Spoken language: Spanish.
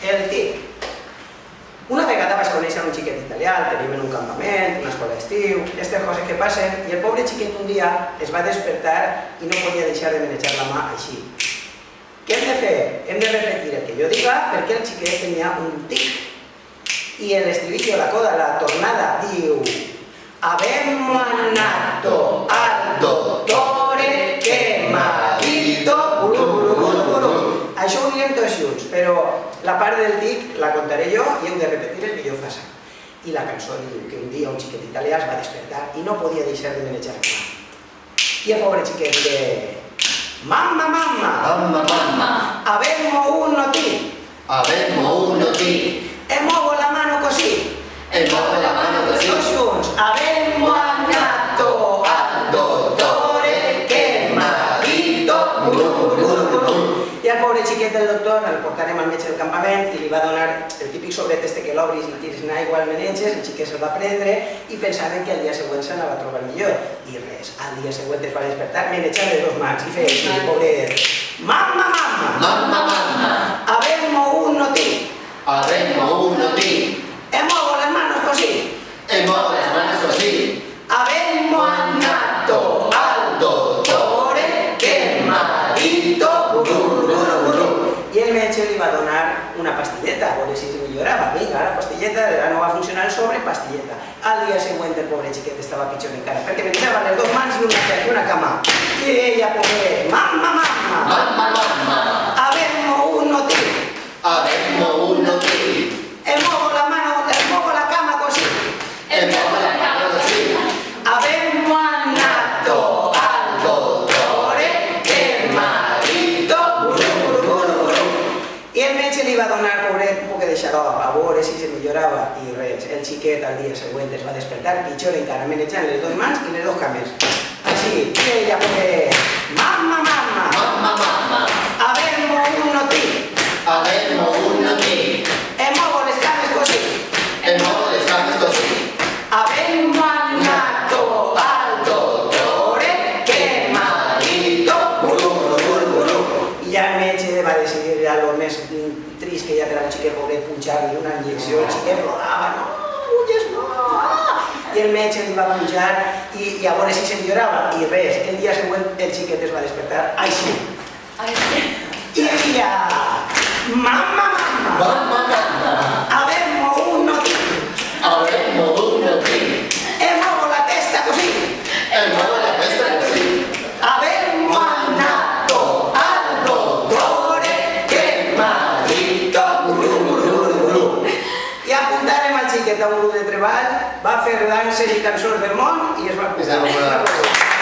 El tic. Una vegada vaig conèixer un xiquet italià, el tenim en un campament, una escola d'estiu, aquestes coses que passen, i el pobre xiquet un dia es va despertar i no podia deixar de manejar la mà així. Què hem de fer? Hem de repetir el que jo diga perquè el xiquet tenia un tic. I en l'estribillo, la coda, la tornada, diu: Abbiamo andato al dottore che m'ha detto... Això ho direm tots junts, però la part del tic la contaré jo i heu de repetir el que jo faci. I la cançó diu que un dia un xiquet italià es va despertar i no podia deixar de manejar la mà. I el pobre xiquet diu: Mamma, mamma, Mamma, mamma, abbiamo un tic. abbiamo uno tic. E muovo la mano così. E muovo la mano così. Tots junts. Abbiamo andato al dottore che m'ha detto... I el pobre xiquet del doctor el portarem al metge del campament i li va donar el típic sobret que l'obris i tiris en aigua al meneges, el xiquet se'l va prendre i pensaven que el dia següent se n'anava a trobar millor. I res, al dia següent es va despertar, menjar les dues mans i feia així, pobret. Mamma, mamma, Mamma, mamma, abbiamo un tic. abbiamo uno tic. E muovo le mani così. E muovo las manos così. Abbiamo andato al dottore che m'ha detto... I el metge li va donar una pastilleta, a veure si es millorava. Vinga, la pastilleta, no va funcionar el sobre, pastilleta. Al dia següent el pobre xiquet estava pitjor encara, perquè menjava les dues mans i una cama. I ella, pobre, mamma, mamma, Mamma, mamma, abbiamo un tic. abbiamo uno tic. E muovo la mano, muovo la cama così. E muovo la mano così. Abbiamo andato al dottore che m'ha detto... I el metge li va donar, pobret, un poc de xarop, a veure si se millorava, i res. El xiquet al dia següent es va despertar pitjor encara, manejant les dues mans i les dues cames. Així, i ella, pobret, mamma, mamma, Mamma, mamma, abbiamo un tic. abbiamo uno tic. E muovo le cames così. E muovo le gambe così. Abbiamo andato al dottore che m'ha detto... I ja el metge va decidir a lo més trist que ja per al xiquet pobret punxar-li una injecció. El xiquet plorava, no, punxes no. I el metge li va punxar i a veure si se millorava. I res, el dia següent el xiquet es va despertar així. I ella, mamma, mamma, Mamma, mamma, abbiamo un tic. abbiamo uno tic. E muovo la testa così. E muovo la testa così. Abbiamo andato al dottore che m'ha detto... I apuntarem al xiquet a un grup de treball, va fer danses i cançons del món i es va posar.